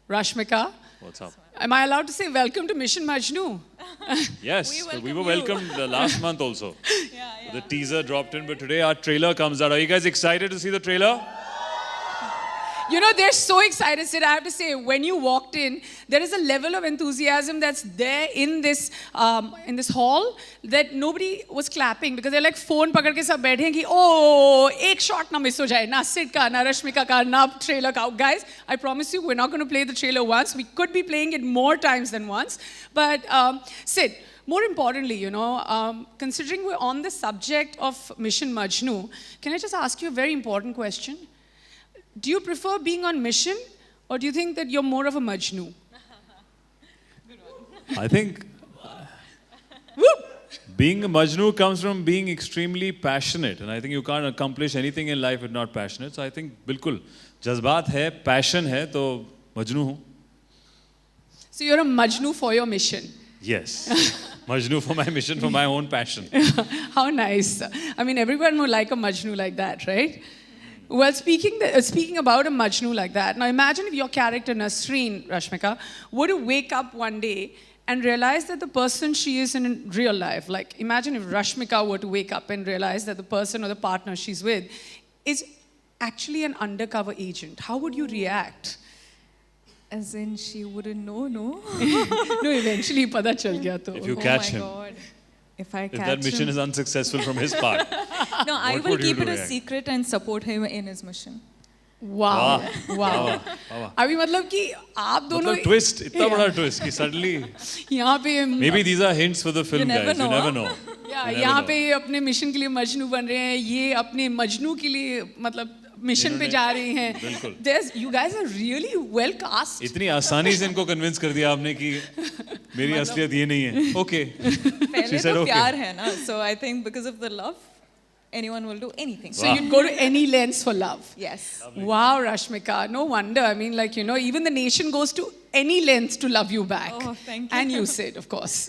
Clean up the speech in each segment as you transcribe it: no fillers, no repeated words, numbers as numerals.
Rashmika. What's up? Am I allowed to say welcome to Mission Majnu? Yes, we were welcomed last month also. Yeah. The teaser dropped in, but today our trailer comes out. Are you guys excited to see the trailer? You know, they're so excited, Sid. I have to say, when you walked in, there is a level of enthusiasm that's there in this hall that nobody was clapping because they're like phone pakad ke sab baithe hain ki oh ek shot na miss ho jaye na Sid ka na Rashmika ka na trailer ka. Guys, I promise you we're not going to play the trailer once. We could be playing it more times than once. But Sid, more importantly, you know, considering we're on the subject of Mission Majnu, can I just ask you a very important question? Do you prefer being on mission, or do you think that you're more of a Majnu? I think being a Majnu comes from being extremely passionate, and I think you can't accomplish anything in life if not passionate. So I think बिल्कुल जज्बात है, passion है, तो Majnu हूँ. So you're a Majnu for your mission. Yes, Majnu for my mission, for my own passion. How nice. I mean, everyone would like a Majnu like that, right? Well, speaking about a Majnu like that, now imagine if your character Nasreen, Rashmika, were to wake up one day and realize that the person she is in real life, like imagine if Rashmika were to wake up and realize that the person or the partner she's with is actually an undercover agent. How would you react? As in, she wouldn't know, no? No, eventually pata chal gaya to. If you catch him. God. If I If catch that mission him. is unsuccessful from his part. No, I what will would you keep do it a react? secret and support him in his mission. Wow. वाह, Wow. वाह. अभी मतलब कि आप दोनों मतलब twist, इतना बड़ा twist कि suddenly. यहाँ पे Maybe these are hints for the film, never guys. You know. never know. या You never यहाँ know. पे अपने मिशन के लिए मजनू बन रहे हैं, ये अपने मजनू के लिए मतलब मिशन पे जा रही हैं. बिल्कुल. You guys are really well cast. इतनी आसानी से इनको कन्विंस कर दिया आपने कि मेरी असलियत ये नहीं है. Okay. पहले She said तो okay. प्यार है ना, so I think because of the love, anyone will do anything. So you'd go to any lengths for love. Yes. Wow, Rashmika. No wonder. I mean, like, you know, even the nation goes to any lengths to love you back. Oh, thank you. And you said, of course.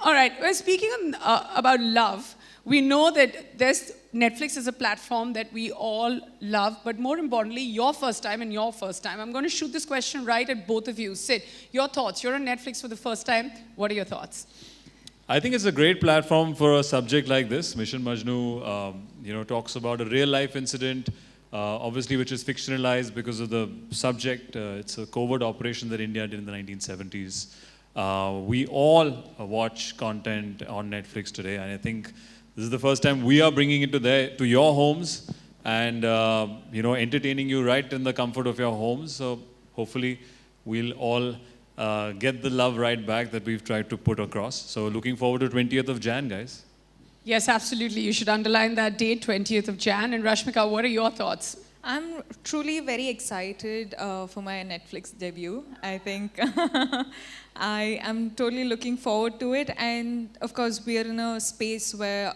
All right. Well, speaking about love, we know that Netflix is a platform that we all love, but more importantly, your first time. I'm going to shoot this question right at both of you. Sid, your thoughts. You're on Netflix for the first time. What are your thoughts? I think it's a great platform for a subject like this. Mission Majnu, talks about a real life incident, obviously which is fictionalized because of the subject. It's a covert operation that India did in the 1970s. We all watch content on Netflix today, and I think this is the first time we are bringing it to your homes and entertaining you right in the comfort of your homes. So hopefully we'll all get the love right back that we've tried to put across. So looking forward to 20th of Jan, guys. Yes, absolutely. You should underline that date, 20th of Jan. And Rashmika, what are your thoughts? I'm truly very excited for my Netflix debut. I think I am totally looking forward to it. And of course, we are in a space where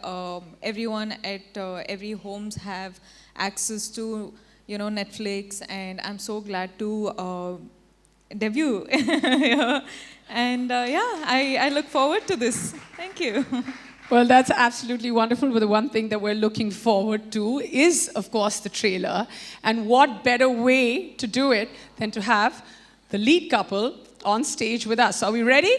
everyone at every homes have access to, Netflix. And I'm so glad to debut. And I look forward to this. Thank you. Well, that's absolutely wonderful. But the one thing that we're looking forward to is, of course, the trailer. And what better way to do it than to have the lead couple on stage with us. Are we ready?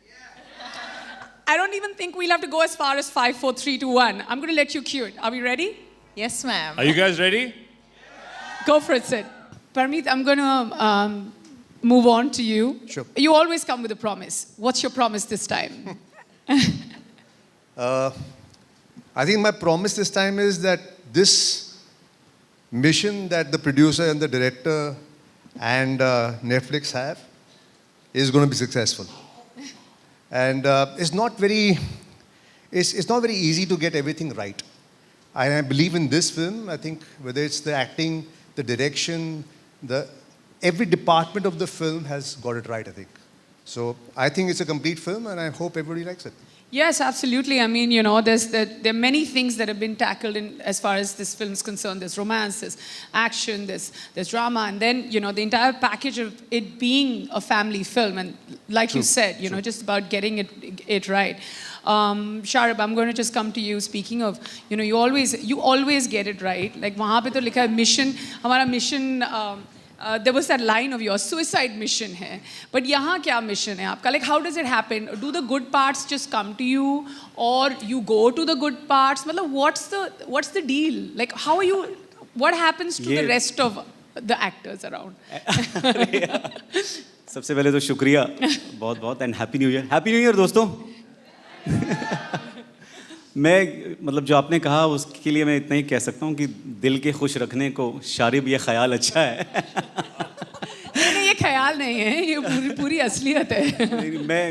Yeah. I don't even think we'll have to go as far as 5, 4, 3, 2, 1. I'm going to let you cue it. Are we ready? Yes, ma'am. Are you guys ready? Go for it, Sid. Parmeet, I'm going to move on to you. Sure. You always come with a promise. What's your promise this time? I think my promise this time is that this mission that the producer and the director and Netflix have is going to be successful. And it's not very easy to get everything right. I believe in this film. I think whether it's the acting, the direction, every department of the film has got it right, I think. So I think it's a complete film, and I hope everybody likes it. Yes, absolutely. I mean, there are many things that have been tackled as far as this film is concerned. There's romance, there's action, there's drama, and then, the entire package of it being a family film. And like you said, just about getting it right. Sharab, I'm going to just come to you. Speaking of, you always get it right. Like, वहाँ पे तो लिखा है mission, हमारा mission there was that line of yours, suicide mission hai. But यहाँ क्या mission है आपका? Like how does it happen? Do the good parts just come to you, or you go to the good parts? मतलब what's the deal? Like how are you? What happens to the rest of the actors around? सबसे पहले तो शुक्रिया बहुत बहुत and happy new year दोस्तों। मैं मतलब जो आपने कहा उसके लिए मैं इतना ही कह सकता हूँ कि दिल के खुश रखने को शारिब ये ख्याल अच्छा है। नहीं ये ख्याल नहीं है, ये पूरी असलियत है। मैं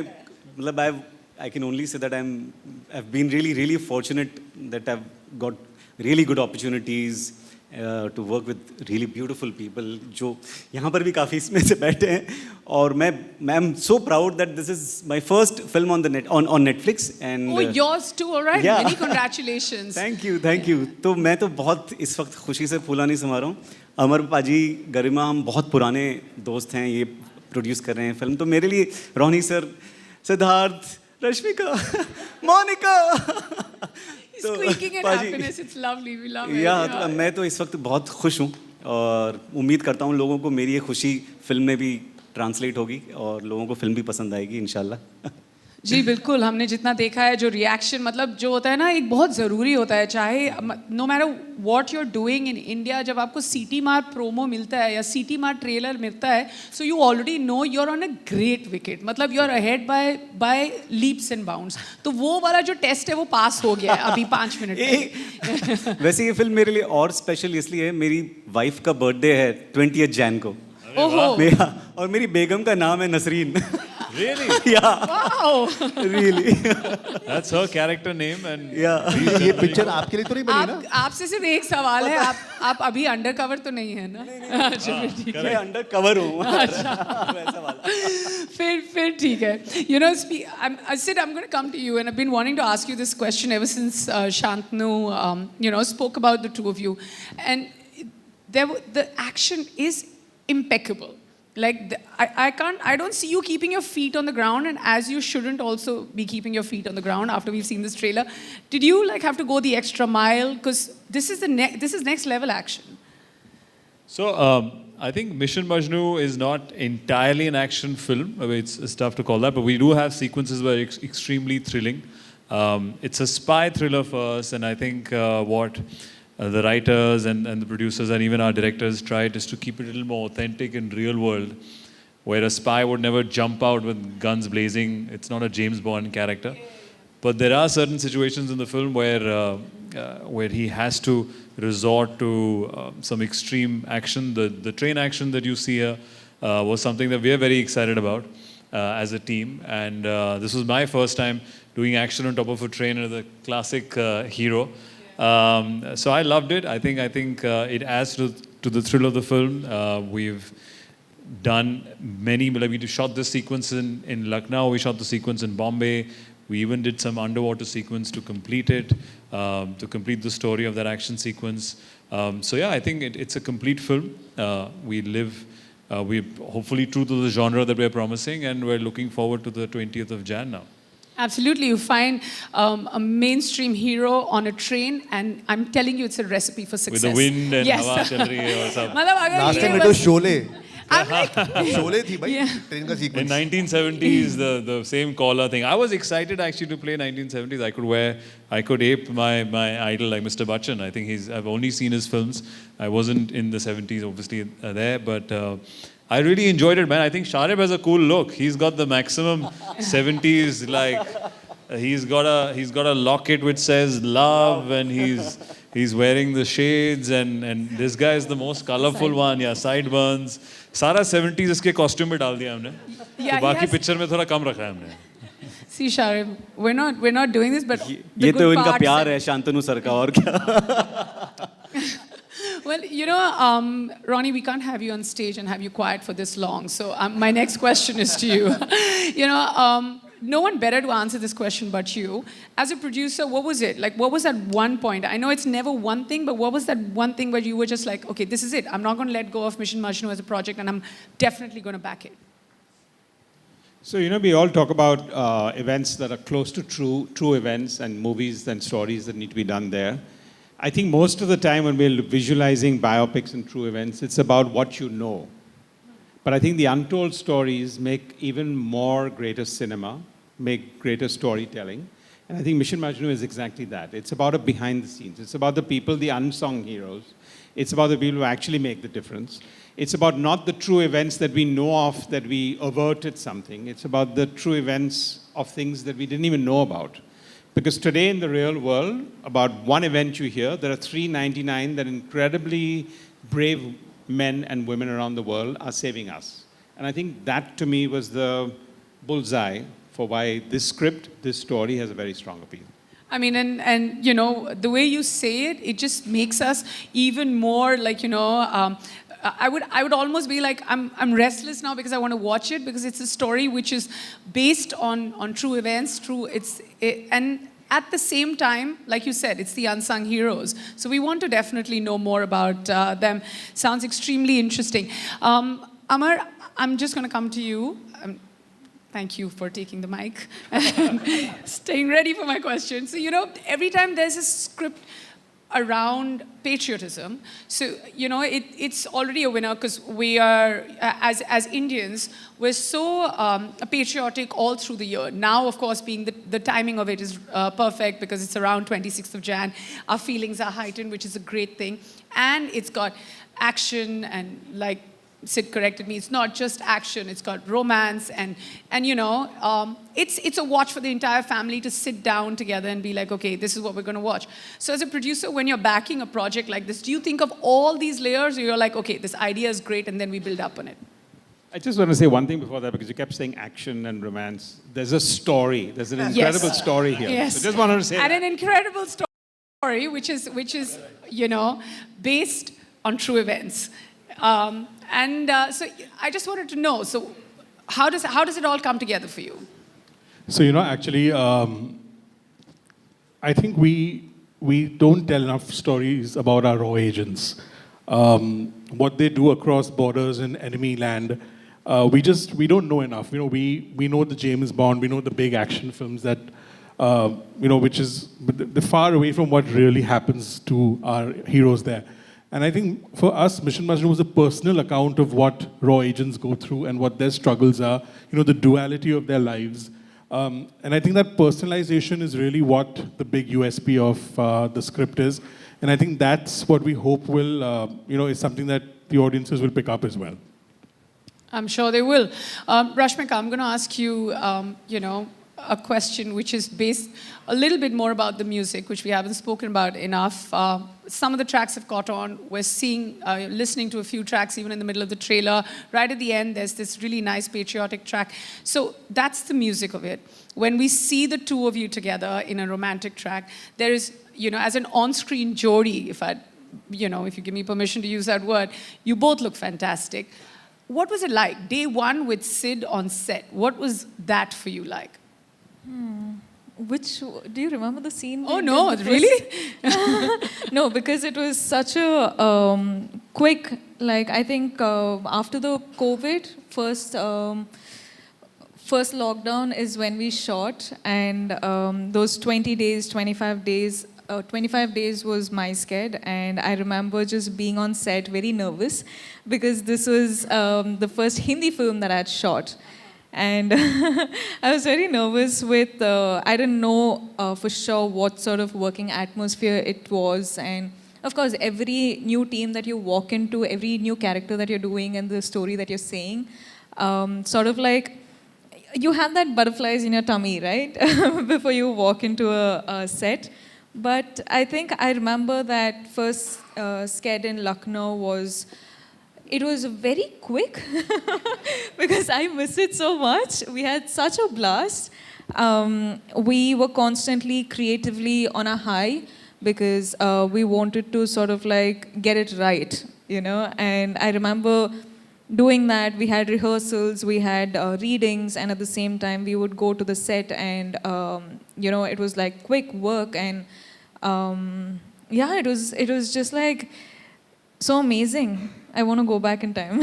मतलब I can only say that I've been really fortunate that I've got really good opportunities to work with really beautiful people जो यहाँ पर भी काफ़ी इसमें से बैठे हैं, और मैं I'm so proud that this is my first film on Netflix and yours too, all right? Yeah. Many congratulations. Thank you. तो मैं तो बहुत इस वक्त खुशी से फूला नहीं समा रहा हूँ। अमर पाजी, गरिमा, हम बहुत पुराने दोस्त हैं, ये प्रोड्यूस कर रहे हैं फिल्म, तो मेरे लिए Ronnie sir, Siddharth, Rashmika, Monika Squeaking in happiness, it's lovely, we love it. तो मैं तो इस वक्त बहुत खुश हूँ और उम्मीद करता हूँ लोगों को मेरी ये खुशी फिल्म में भी ट्रांसलेट होगी और लोगों को फिल्म भी पसंद आएगी इंशाल्लाह। जी बिल्कुल, हमने जितना देखा है जो रिएक्शन मतलब जो होता है ना, एक बहुत ज़रूरी होता है, चाहे no matter what you are doing in India, जब आपको सीटी मार प्रोमो मिलता है या सीटी मार ट्रेलर मिलता है, so you already know you are on a great wicket, मतलब you are ahead by leaps and bounds. तो वो वाला जो टेस्ट है वो पास हो गया है अभी 5 मिनट में। वैसे ये फिल्म मेरे लिए और स्पेशल इसलिए है, मेरी वाइफ का बर्थडे है 20 जैन को। ओहो। और मेरी बेगम का नाम है Nasreen. Really? Yeah. Wow. Really. That's her character name and Yeah. ये पिक्चर आपके लिए तो नहीं बनी ना? आपसे सिर्फ एक सवाल है, आप अभी अंडर कवर तो नहीं है ना? अच्छा फिर ठीक है। मैं अंडर कवर हूँ। वैसा वाला। फिर ठीक है। You know, Sid, I'm going to come to you, and I've been wanting to ask you this question ever since Shantanu, spoke about the two of you, and the action is impeccable. Like I don't see you keeping your feet on the ground, and as you shouldn't also be keeping your feet on the ground after we've seen this trailer. Did you have to go the extra mile? Because this is next level action. So I think Mission Majnu is not entirely an action film. I mean, it's tough to call that, but we do have sequences where it's extremely thrilling. It's a spy thriller for us, and I think what the writers and the producers and even our directors tried is to keep it a little more authentic and real world, where a spy would never jump out with guns blazing. It's not a James Bond character. But there are certain situations in the film where he has to resort to some extreme action. The train action that you see here was something that we are very excited about as a team. And this was my first time doing action on top of a train as a classic hero. So I loved it. I think it adds to the thrill of the film. We've done many. We shot this sequence in Lucknow. We shot the sequence in Bombay. We even did some underwater sequence to complete it, to complete the story of that action sequence. So yeah, I think it's a complete film. We're hopefully true to the genre that we're promising, and we're looking forward to the 20th of Jan now. Absolutely. You find a mainstream hero on a train, and I'm telling you, it's a recipe for success. With the wind and yes. hawa chal rahi hai aur sab. Last time it was Sholay. I'm like, Sholay थी भाई, train का In sequence. 1970s, the same collar thing. I was excited actually to play 1970s. I could ape my idol like Mr. Bachchan. I think I've only seen his films. I wasn't in the 70s obviously there, but I really enjoyed it, man. I think Sharib has a cool look. He's got the maximum 70s, like he's got a locket which says love, and he's wearing the shades, and this guy is the most colorful one. Yeah, sideburns. सारा 70s इसके costume में डाल दिया हमने. Yeah, तो बाकी picture में थोड़ा कम रखा है हमने. See, Sharib, we're not doing this, but ये तो इनका प्यार है शांतनु सर का, और क्या. Well, Ronnie, we can't have you on stage and have you quiet for this long. So my next question is to you. No one better to answer this question but you. As a producer, what was it? Like, what was that one point? I know it's never one thing, but what was that one thing where you were just like, okay, this is it. I'm not going to let go of Mission Majnu as a project, and I'm definitely going to back it. So, we all talk about events that are close to true events and movies and stories that need to be done there. I think most of the time when we're visualizing biopics and true events, it's about what you know. But I think the untold stories make even more greater cinema, make greater storytelling. And I think Mission Majnu is exactly that. It's about a behind the scenes. It's about the people, the unsung heroes. It's about the people who actually make the difference. It's about not the true events that we know of, that we averted something. It's about the true events of things that we didn't even know about. Because today in the real world, about one event you hear, there are 399 that incredibly brave men and women around the world are saving us. And I think that to me was the bullseye for why this script, this story has a very strong appeal. I mean, and you know, the way you say it, it just makes us even more like, you know, I would almost be like, I'm restless now because I want to watch it, because it's a story which is based on true events, and at the same time, like you said, it's the unsung heroes. So we want to definitely know more about them. Sounds extremely interesting. Amar, I'm just going to come to you. Thank you for taking the mic and staying ready for my question. So, you know, every time there's a script around patriotism, so, you know, it's already a winner, because we are, as Indians, we're so patriotic all through the year. Now, of course, being the timing of it is perfect, because it's around 26th of Jan. Our feelings are heightened, which is a great thing. And it's got action, and like Sid corrected me, it's not just action, it's got romance, and you know, it's a watch for the entire family to sit down together and be like, okay, this is what we're going to watch. So as a producer, when you're backing a project like this, do you think of all these layers, or you're like, okay, this idea is great, and then we build up on it? I just want to say one thing before that, because you kept saying action and romance. There's a story. There's an incredible story here. Yes. So just wanted to say and that. an incredible story, which is you know, based on true events. So I just wanted to know, so how does it all come together for you? So, you know, actually, I think we don't tell enough stories about our raw agents. What they do across borders in enemy land, we don't know enough. You know, we know the James Bond, we know the big action films that, you know, which is they're far away from what really happens to our heroes there. And I think for us, Mission Majnu was a personal account of what raw agents go through and what their struggles are, you know, the duality of their lives. And I think that personalization is really what the big USP of the script is. And I think that's what we hope will, you know, is something that the audiences will pick up as well. I'm sure they will. Rashmika, I'm going to ask you, you know, a question which is based a little bit more about the music, which we haven't spoken about enough. Some of the tracks have caught on. We're listening to a few tracks even in the middle of the trailer. Right at the end, there's this really nice patriotic track. So that's the music of it. When we see the two of you together in a romantic track, there is, you know, as an on-screen Jodi, if you give me permission to use that word, you both look fantastic. What was it like? Day one with Sid on set. What was that for you like? Do you remember the scene? Oh no, really? No, because it was such a quick, like I think after the COVID, first lockdown is when we shot, and those 20 days, 25 days, 25 days was my sked, and I remember just being on set very nervous, because this was the first Hindi film that I had shot. And I was very nervous with, I didn't know for sure what sort of working atmosphere it was. And of course, every new team that you walk into, every new character that you're doing and the story that you're saying, sort of like, you have that butterflies in your tummy, right? Before you walk into a set. But I think I remember that first sked in Lucknow was very quick because I missed it so much. We had such a blast. We were constantly creatively on a high because we wanted to sort of like get it right, you know. And I remember doing that. We had rehearsals, we had readings, and at the same time we would go to the set, and you know, it was like quick work. And yeah, it was just like so amazing. I want to go back in time.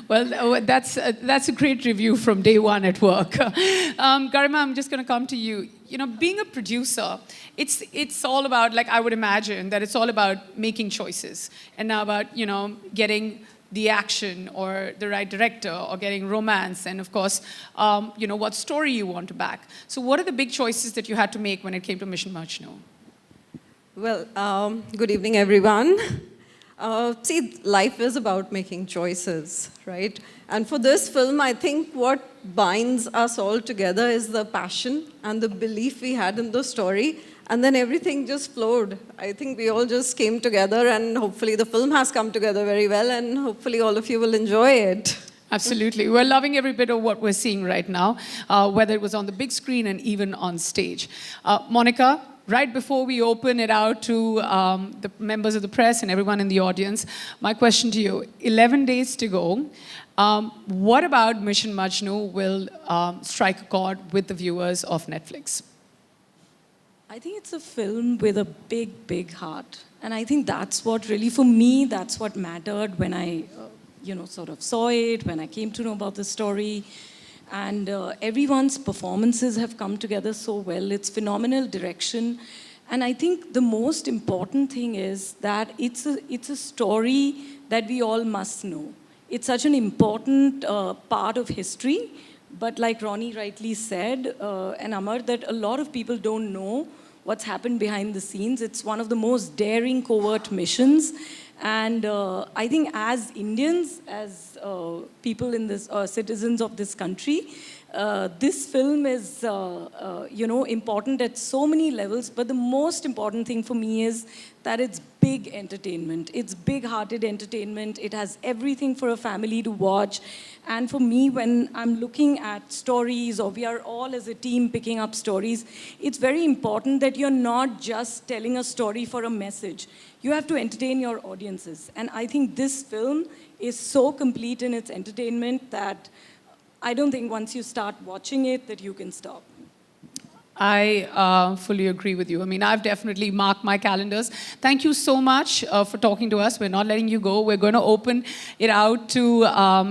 Well, that's a great review from day one at work. Garima, I'm just going to come to you. You know, being a producer, it's all about, like I would imagine, that it's all about making choices, and now about, you know, getting the action or the right director or getting romance and, of course, what story you want to back. So what are the big choices that you had to make when it came to Mission Majnu? Well, good evening, everyone. See, life is about making choices, right? And for this film, I think what binds us all together is the passion and the belief we had in the story. And then everything just flowed. I think we all just came together, and hopefully the film has come together very well, and hopefully all of you will enjoy it. Absolutely. We're loving every bit of what we're seeing right now, whether it was on the big screen and even on stage. Monica, right before we open it out to the members of the press and everyone in the audience, my question to you, 11 days to go. What about Mission Majnu will strike a chord with the viewers of Netflix? I think it's a film with a big, big heart. And I think that's what really, for me, that's what mattered when I, sort of saw it, when I came to know about the story. And everyone's performances have come together so well. It's phenomenal direction. And I think the most important thing is that it's a story that we all must know. It's such an important part of history. But like Ronnie rightly said, and Amar, that a lot of people don't know what's happened behind the scenes. It's one of the most daring covert missions. And I think as Indians, as people in this, citizens of this country, this film is, important at so many levels. But the most important thing for me is that it's big entertainment. It's big-hearted entertainment. It has everything for a family to watch. And for me, when I'm looking at stories, or we are all as a team picking up stories, it's very important that you're not just telling a story for a message. You have to entertain your audiences. And I think this film is so complete in its entertainment that I don't think once you start watching it that you can stop. I fully agree with you. I mean, I've definitely marked my calendars. Thank you so much for talking to us. We're not letting you go. We're going to open it out to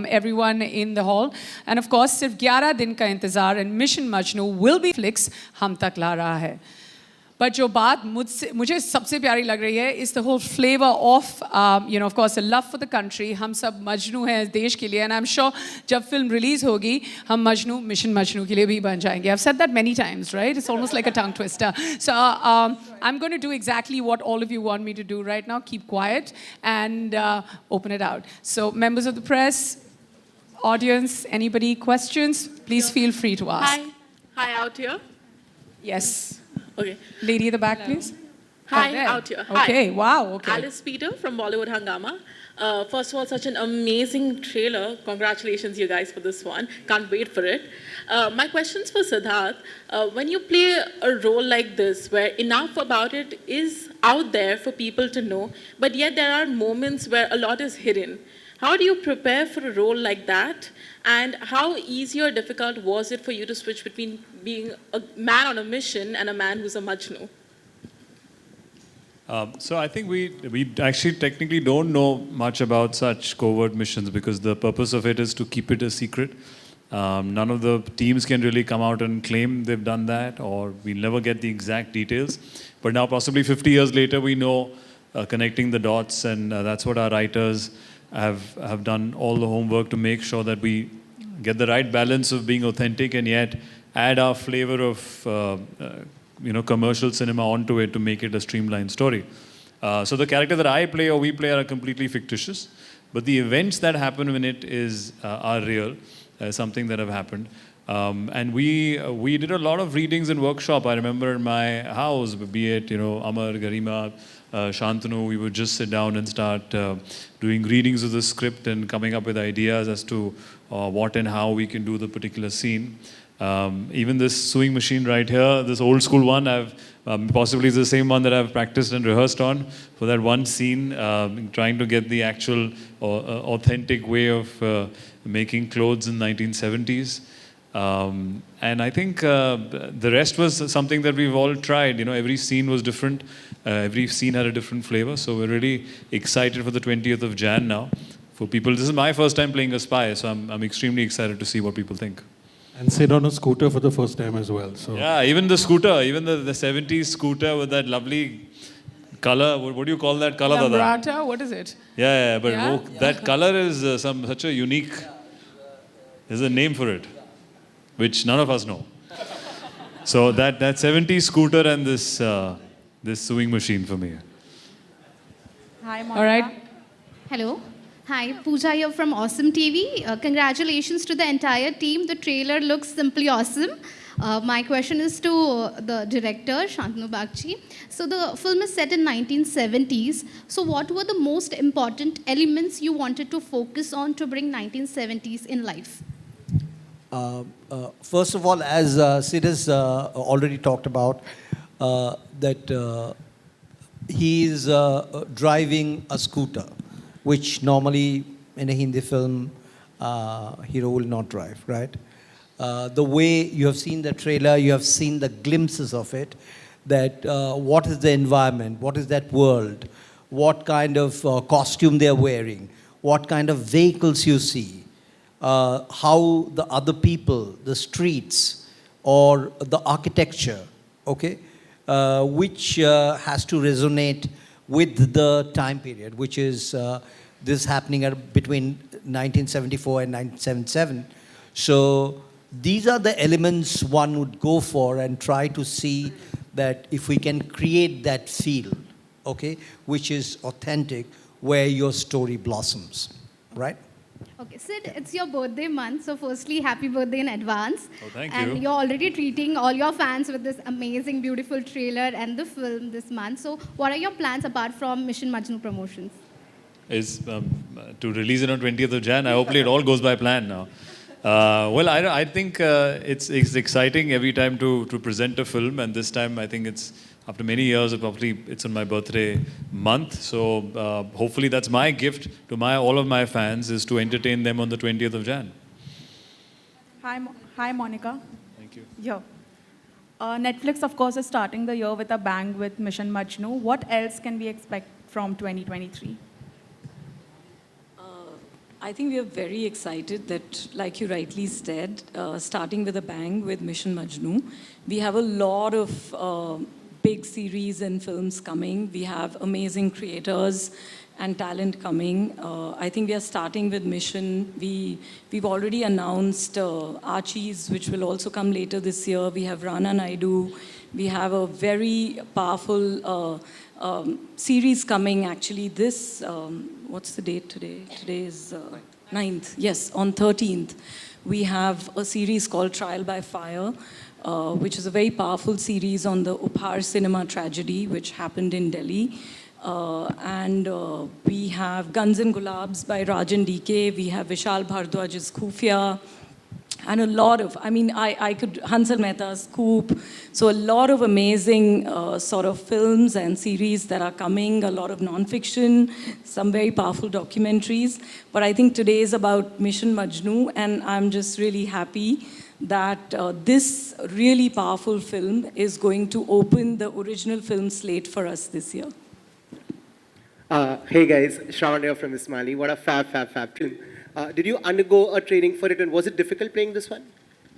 everyone in the hall. And of course, सिर्फ 11 दिन का इंतजार and Mission Majnu will be Netflix हम तक ला रहा है. But जो बात मुझे सबसे प्यारी लग रही है is the whole flavor of, of course, a love for the country. हम सब मजनू हैं देश के लिए, and I'm sure जब film release होगी, हम मजनू, Mission Majnu के लिए भी बन जाएंगे. I've said that many times, right? It's almost like a tongue twister. So I'm going to do exactly what all of you want me to do right now. Keep quiet and open it out. So members of the press, audience, anybody questions? Please feel free to ask. Hi, out here. Yes. Okay. Lady at the back, please. Hi, there. out here. Okay, Hi. wow, okay. Alice Peter from Bollywood Hangama. First of all, such an amazing trailer. Congratulations, you guys, for this one. Can't wait for it. My question's for Siddharth. When you play a role like this, where enough about it is out there for people to know, but yet there are moments where a lot is hidden. How do you prepare for a role like that? And how easy or difficult was it for you to switch between being a man on a mission and a man who's a Majnu? So I think we actually technically don't know much about such covert missions because the purpose of it is to keep it a secret. None of the teams can really come out and claim they've done that, or we'll never get the exact details. But now, possibly 50 years later, we know connecting the dots, and that's what our writers have done all the homework to make sure that we get the right balance of being authentic and yet add our flavor of commercial cinema onto it to make it a streamlined story. So the character that I play or we play are completely fictitious, but the events that happen in it are real, something that have happened. And we did a lot of readings and workshop. I remember in my house, be it Amar, Garima, Shantanu, we would just sit down and start doing readings of the script and coming up with ideas as to what and how we can do the particular scene. Even this sewing machine right here, this old school one, I've possibly is the same one that I've practiced and rehearsed on for that one scene, trying to get the actual authentic way of making clothes in 1970s. And I think the rest was something that we've all tried. Every scene was different. Every scene had a different flavor. So we're really excited for the 20th of Jan now. For people, this is my first time playing a spy, so I'm extremely excited to see what people think. And sit on a scooter for the first time as well. So yeah, even the scooter, even the 70s scooter with that lovely color. What do you call that color, Dada? Lambrata, what is it? Yeah, but Yeah? that color is such a unique. There's a name for it, which none of us know. So that 70s scooter and this sewing machine for me. Hi, Monica. All right. Hello. Hi, Pooja here from Awesome TV. Congratulations to the entire team. The trailer looks simply awesome. My question is to the director, Shantanu Bagchi. So the film is set in 1970s. So what were the most important elements you wanted to focus on to bring 1970s in life? First of all, as Sid has already talked about, that he is driving a scooter, which normally in a Hindi film, hero will not drive, right? The way you have seen the trailer, you have seen the glimpses of it, that what is the environment, what is that world, what kind of costume they are wearing, what kind of vehicles you see, how the other people, the streets, or the architecture, okay, which has to resonate with the time period, which is this happening between 1974 and 1977. So these are the elements one would go for and try to see that if we can create that feel, okay, which is authentic, where your story blossoms, right? Okay, Sid, it's your birthday month, so firstly, happy birthday in advance. Oh, thank you. And you're already treating all your fans with this amazing, beautiful trailer and the film this month. So what are your plans apart from Mission Majnu promotions? Is to release it on 20th of Jan. Hopefully it all goes by plan now. Well, I think it's exciting every time to present a film, and this time I think it's after many years. It's on my birthday month, so hopefully that's my gift to all of my fans, is to entertain them on the 20th of Jan. Hi, Monica. Thank you. Yeah. Netflix, of course, is starting the year with a bang with Mission Majnu. What else can we expect from 2023? I think we are very excited that, like you rightly said, starting with a bang with Mission Majnu. We have a lot of big series and films coming. We have amazing creators and talent coming. I think we are starting with Mission. We've already announced Archies, which will also come later this year. We have Rana Naidu. We have a very powerful series coming actually this, what's the date today? Today is 9th. Yes, on 13th. We have a series called Trial by Fire, which is a very powerful series on the Upar cinema tragedy, which happened in Delhi. And we have Guns and Gulabs by Rajan DK. We have Vishal Bhardwaj's Khufia. And a lot of, I could, Hansal Mehta's Scoop. So a lot of amazing sort of films and series that are coming, a lot of non-fiction, some very powerful documentaries. But I think today is about Mission Majnu, and I'm just really happy that this really powerful film is going to open the original film slate for us this year. Hey guys, Shravan here from Ismaili. What a fab film. Did you undergo a training for it, and was it difficult playing this one?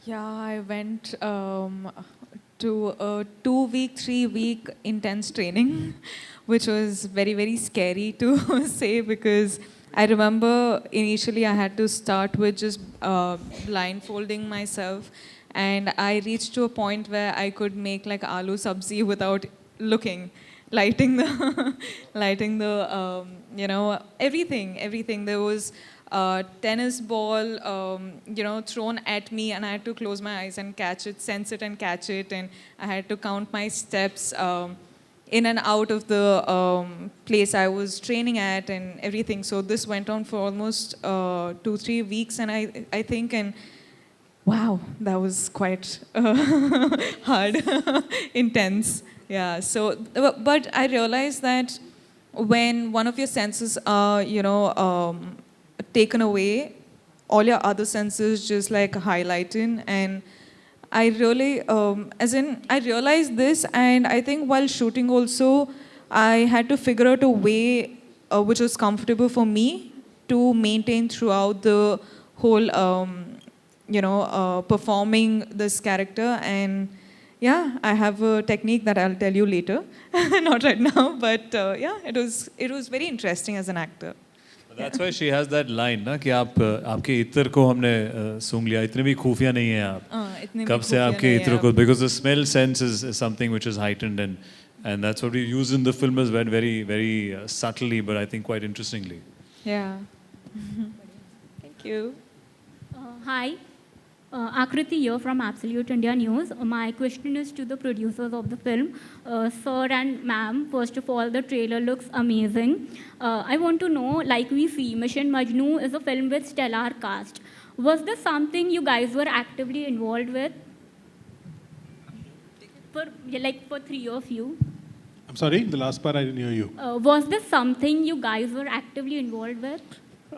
Yeah, I went to a 2-week, 3-week intense training, which was very, very scary to say, because I remember initially I had to start with just blindfolding myself, and I reached to a point where I could make like aloo sabzi without looking, lighting the, everything. There was tennis ball, thrown at me, and I had to close my eyes and catch it, sense it and catch it, and I had to count my steps in and out of the place I was training at and everything. So this went on for almost 2-3 weeks, and I think, and wow, that was quite hard, intense. Yeah. So, but I realized that when one of your senses are, taken away, all your other senses just like highlighting. And I really, I realized this, and I think while shooting also, I had to figure out a way which was comfortable for me to maintain throughout the whole, performing this character. And yeah, I have a technique that I'll tell you later, not right now, but yeah, it was very interesting as an actor. That's why she has that line ना कि आप आपके इत्र को हमने सूंघ लिया, इतने भी खुफिया नहीं हैं आप. इतने भी कब से खुफिया आपके नहीं हैं इत्र आप. को, because the smell sense is something which is heightened, and that's what we use in the film as well, very subtly, but I think quite interestingly. Yeah. Thank you. Hi, Akriti here from Absolute India News. My question is to the producers of the film. Sir and ma'am, first of all, the trailer looks amazing. I want to know, like we see, Mission Majnu is a film with stellar cast. Was this something you guys were actively involved with? For three of you. I'm sorry, the last part I didn't hear you. Was this something you guys were actively involved with?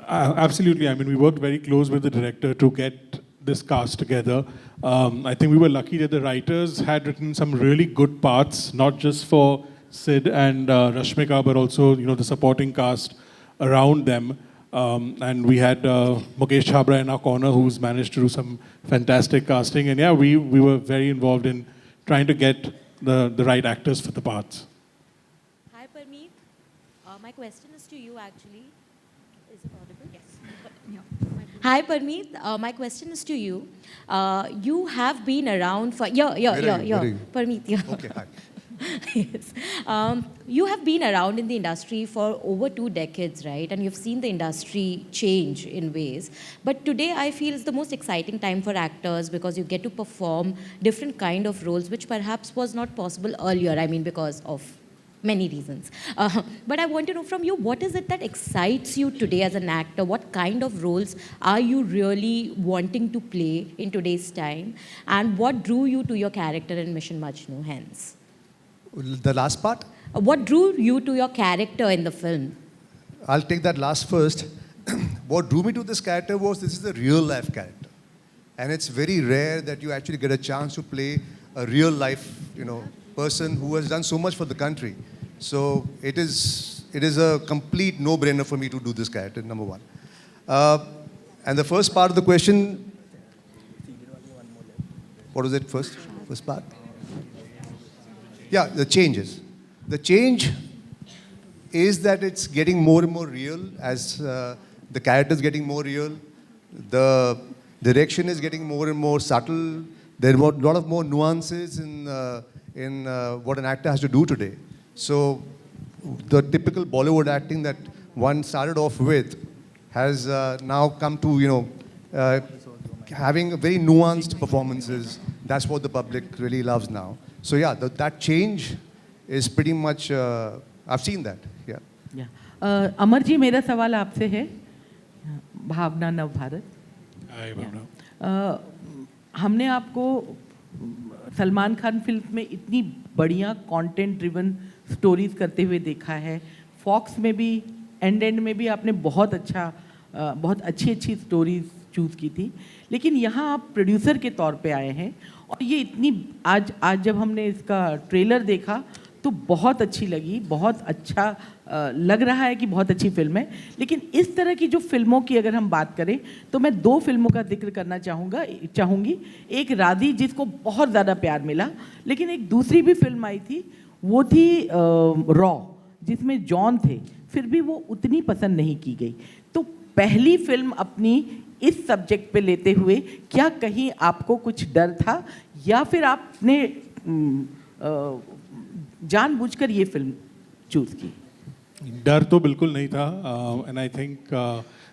Absolutely. I mean, we worked very close with the director to get this cast together. I think we were lucky that the writers had written some really good parts, not just for Sid and Rashmika, but also the supporting cast around them. And we had Mukesh Chabra in our corner, who's managed to do some fantastic casting. And yeah, we were very involved in trying to get the right actors for the parts. Hi, Parmeet. My question is to you, actually. Is it audible? Yes. Hi, Parmeet. My question is to you. You have been around for... Parmeet, yeah. Okay, hi. Yes. You have been around in the industry for over 2 decades, right? And you've seen the industry change in ways. But today, I feel it's the most exciting time for actors because you get to perform different kind of roles, which perhaps was not possible earlier. I mean, because of many reasons. But I want to know from you, what is it that excites you today as an actor? What kind of roles are you really wanting to play in today's time? And what drew you to your character in Mission Majnu, hence? The last part? What drew you to your character in the film? I'll take that last first. What drew me to this character was this is a real life character. And it's very rare that you actually get a chance to play a real life, person who has done so much for the country. So it is a complete no-brainer for me to do this character, number one. And the first part of the question, what was it first? First part? Yeah, the changes. The change is that it's getting more and more real as the character's getting more real. The direction is getting more and more subtle. There are a lot of more nuances in what an actor has to do today. So the typical Bollywood acting that one started off with has now come to, having very nuanced performances. That's what the public really loves now. So yeah, that change is pretty much, I've seen that, yeah. Yeah. Amar ji, मेरा सवाल आपसे है, भावना नव Bharat. Hi, Bhavna. हमने आपको Salman Khan film में इतनी बढ़िया कंटेंट ड्रिवन स्टोरीज करते हुए देखा है. फॉक्स में भी एंड में भी आपने बहुत अच्छी स्टोरीज चूज़ की थी. लेकिन यहाँ आप प्रोड्यूसर के तौर पे आए हैं और ये इतनी आज जब हमने इसका ट्रेलर देखा तो बहुत अच्छी लगी, बहुत अच्छा लग रहा है कि बहुत अच्छी फिल्म है. लेकिन इस तरह की जो फिल्मों की अगर हम बात करें तो मैं 2 फिल्मों का जिक्र करना चाहूँगी. एक राधी, जिसको बहुत ज़्यादा प्यार मिला, लेकिन एक दूसरी भी फिल्म आई थी, वो थी रॉ, जिसमें जॉन थे, फिर भी वो उतनी पसंद नहीं की गई. तो पहली फिल्म अपनी इस सब्जेक्ट पे लेते हुए क्या कहीं आपको कुछ डर था या फिर आपने जानबूझकर ये फिल्म चूज की? डर तो बिल्कुल नहीं था, and I think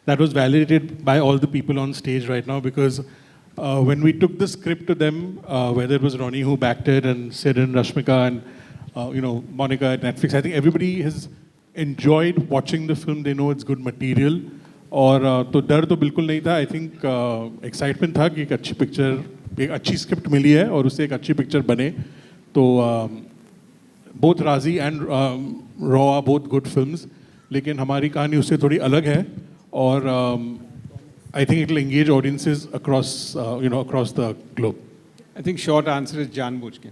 that was validated by all the people on stage right now, because when we took the script to them, whether it was Ronnie who backed it and Sid and Rashmika and Monica at Netflix, I think everybody has enjoyed watching the film. They know it's good material. और तो डर तो बिल्कुल नहीं था. I think excitement था कि एक अच्छी पिक्चर, एक अच्छी स्क्रिप्ट मिली है और उससे एक अच्छी पिक्चर बने. तो बोथ राजी एंड रॉ आर बोथ गुड फिल्म्स, लेकिन हमारी कहानी उससे थोड़ी अलग है और I think it will engage audiences across the globe. I think short answer is जानबूझ के.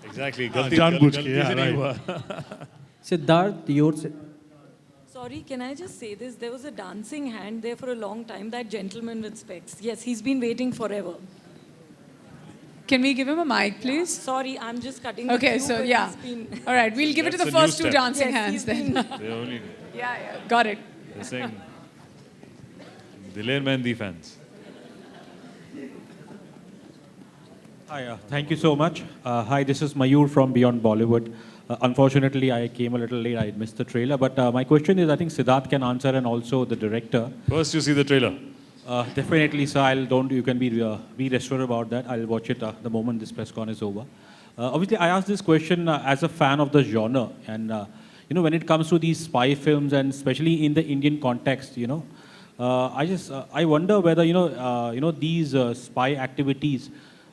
एग्जैक्टली, जानबूझ के. Siddharth, your Sorry, can I just say this? There was a dancing hand there for a long time, that gentleman with specs. Yes, he's been waiting forever. Can we give him a mic, please? Sorry, I'm just cutting Okay, the so but yeah. he's been- All right, we'll give it to the That's a new first two step. dancing Yes, hands he's then. They only Yeah, got it. they're saying Diler Mehndi fans. Hi, thank you so much. Hi, this is Mayur from Beyond Bollywood. Unfortunately, I came a little late. I missed the trailer. But my question is, I think Siddharth can answer and also the director. First, you see the trailer. Definitely, so you can be assured about that. I'll watch it the moment this press con is over. Obviously, I asked this question as a fan of the genre. And, when it comes to these spy films and especially in the Indian context, I wonder whether, these spy activities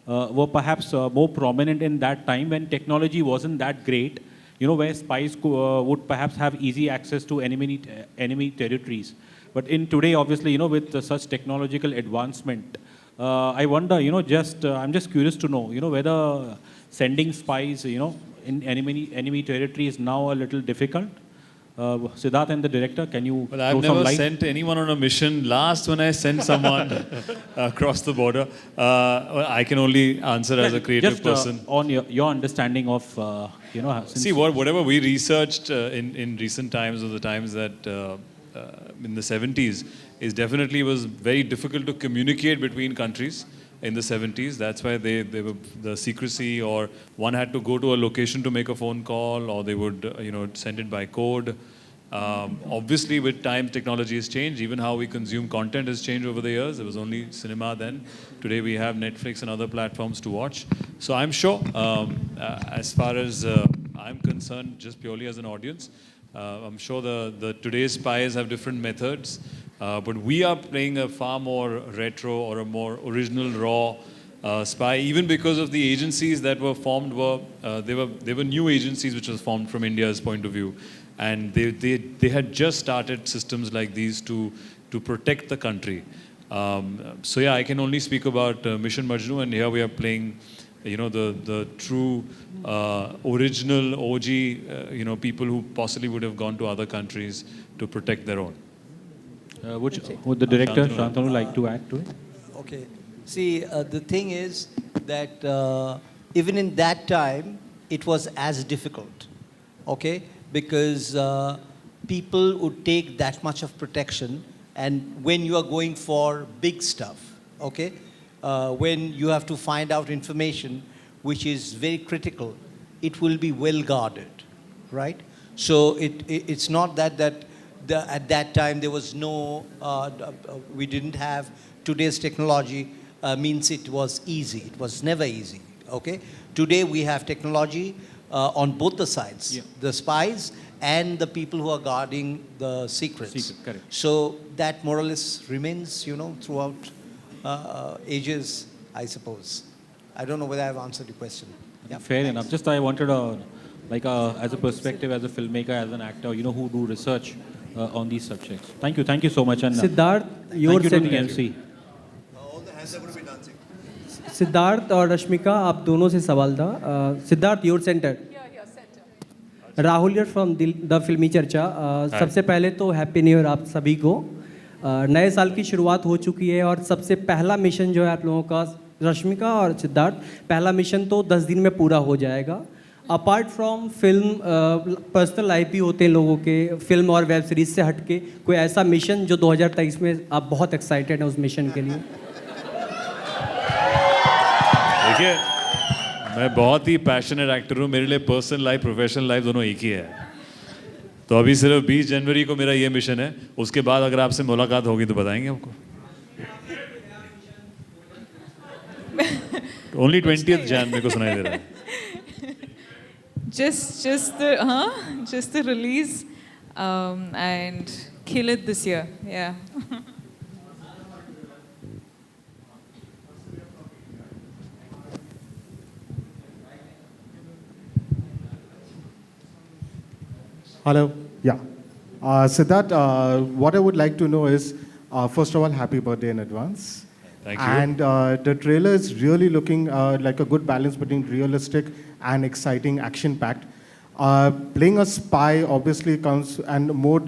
were perhaps more prominent in that time when technology wasn't that great, where spies would perhaps have easy access to enemy territories. But in today, obviously, with such technological advancement, I wonder, I'm just curious to know, whether sending spies, in enemy territory is now a little difficult. Siddharth and the director, can you Well, I've throw some never light? sent anyone on a mission. Last, when I sent someone across the border, well, I can only answer as a creative Just person. on your understanding of, since See, whatever we researched in recent times or the times that in the 70s is definitely was very difficult to communicate between countries in the 70s. That's why they were the secrecy, or one had to go to a location to make a phone call, or they would send it by code. Obviously, with time, technology has changed. Even how we consume content has changed over the years. It was only cinema then. Today, we have Netflix and other platforms to watch. So I'm sure, as far as I'm concerned, just purely as an audience, I'm sure the today's spies have different methods. But we are playing a far more retro or a more original, raw spy, even because of the agencies that were formed they were new agencies which was formed from India's point of view. And they had just started systems like these to protect the country. So yeah, I can only speak about Mission Majnu, and here we are playing, the true original OG, people who possibly would have gone to other countries to protect their own. Would the director, Shantanu, like to add to it? Okay. See, the thing is that even in that time, it was as difficult, okay? Because people would take that much of protection, and when you are going for big stuff, okay? When you have to find out information which is very critical, it will be well guarded, right? So it's not that at that time there was no, we didn't have today's technology means it was easy. It was never easy, okay? Today we have technology on both the sides, the spies and the people who are guarding the secrets. Correct. So that more or less remains, throughout ages, I suppose. I don't know whether I've answered your question. Yeah. Fair enough. Just I wanted as a perspective, as a filmmaker, as an actor, who do research on these subjects. Thank you so much. And Siddharth, your thank you to the center. MC. All the hands are going to be dancing. Siddharth और रश्मिका, आप दोनों से सवाल था. Siddharth, your centre. Rahul यार from the फिल्मी चर्चा. सबसे पहले तो हैप्पी न्यू ईयर आप सभी को. नए साल की शुरुआत हो चुकी है और सबसे पहला मिशन जो है आप लोगों का, रश्मिका और सिद्धार्थ, पहला मिशन तो 10 दिन में पूरा हो जाएगा. Apart from film, personal life भी होते हैं लोगों के, फिल्म और वेब सीरीज से हट के कोई ऐसा मिशन जो 2023 में आप बहुत एक्साइटेड हैं उस मिशन के लिए? देखिए, मैं बहुत ही पैशनेट एक्टर हूँ. मेरे लिए पर्सनल लाइफ, प्रोफेशनल लाइफ दोनों एक ही है. तो अभी सिर्फ 20 जनवरी को मेरा ये मिशन है. उसके बाद अगर आपसे मुलाकात होगी तो बताएंगे आपको. ओनली 20th Jan मेरे को सुनाई दे रहा है. Just the release and kill it this year. Yeah. Hello. Yeah. Siddharth, what I would like to know is, first of all, happy birthday in advance. Thank you. And the trailer is really looking like a good balance between realistic and exciting, action-packed. Playing a spy obviously comes, and more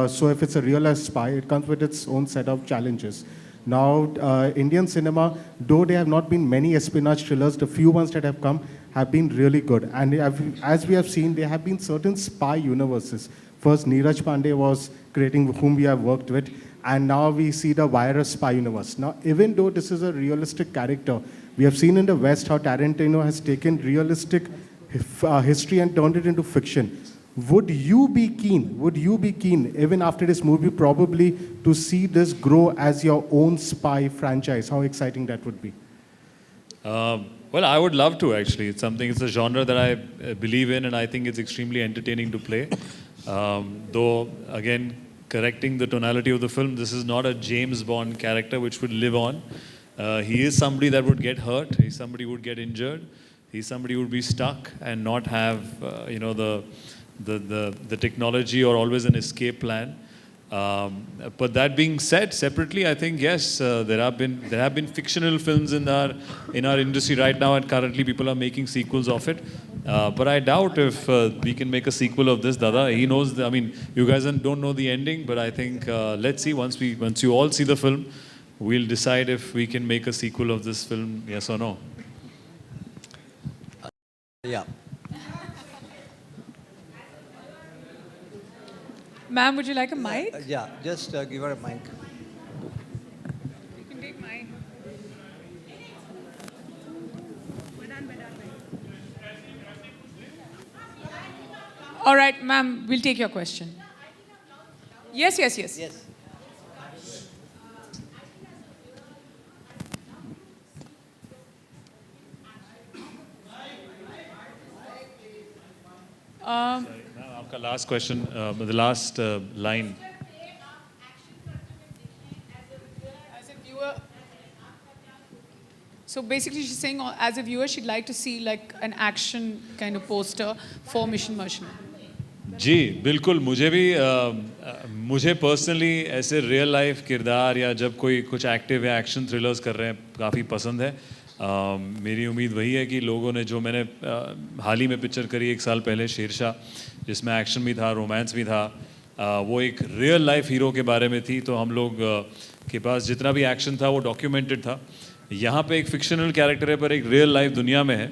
so if it's a real-life spy, it comes with its own set of challenges. Now, Indian cinema, though there have not been many espionage thrillers, the few ones that have come have been really good. And as we have seen, there have been certain spy universes. First, Neeraj Pandey was creating whom we have worked with, and now we see the virus spy universe. Now, even though this is a realistic character, we have seen in the West how Tarantino has taken realistic history and turned it into fiction. Would you be keen, even after this movie, probably to see this grow as your own spy franchise? How exciting that would be. Well, I would love to actually. It's a genre that I believe in, and I think it's extremely entertaining to play. Though, again, correcting the tonality of the film, this is not a James Bond character which would live on. He is somebody that would get hurt. He's somebody who would get injured. He's somebody who would be stuck and not have, the technology or always an escape plan. But that being said, separately, I think yes, there have been fictional films in our industry right now, and currently people are making sequels of it. But I doubt if we can make a sequel of this. Dada, he knows. You guys don't know the ending, but I think let's see once you all see the film, we'll decide if we can make a sequel of this film, yes or no. Yeah. Ma'am, would you like a mic? Yeah, just give her a mic. You can take mine. All right, ma'am, we'll take your question. Yes. आपका last question, the last line. As a viewer, so basically she's saying as a viewer she'd like to see like an action kind of poster for Mission Majnu. जी बिल्कुल, मुझे personally ऐसे real life किरदार या जब कोई कुछ active या action thrillers कर रहे हैं काफ़ी पसंद है. मेरी उम्मीद वही है कि लोगों ने जो मैंने हाल ही में पिक्चर करी 1 साल पहले शेरशाह, जिसमें एक्शन भी था, रोमांस भी था, वो एक रियल लाइफ हीरो के बारे में थी. तो हम लोग के पास जितना भी एक्शन था वो डॉक्यूमेंटेड था. यहाँ पे एक फिक्शनल कैरेक्टर है पर एक रियल लाइफ दुनिया में है,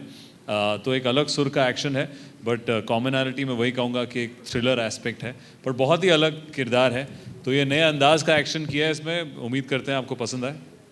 तो एक अलग सुर का एक्शन है. बट कॉमनैलिटी में वही कहूँगा कि एक थ्रिलर एस्पेक्ट है, पर बहुत ही अलग किरदार है. तो ये नए अंदाज का एक्शन किया है इसमें, उम्मीद करते हैं आपको पसंद आए.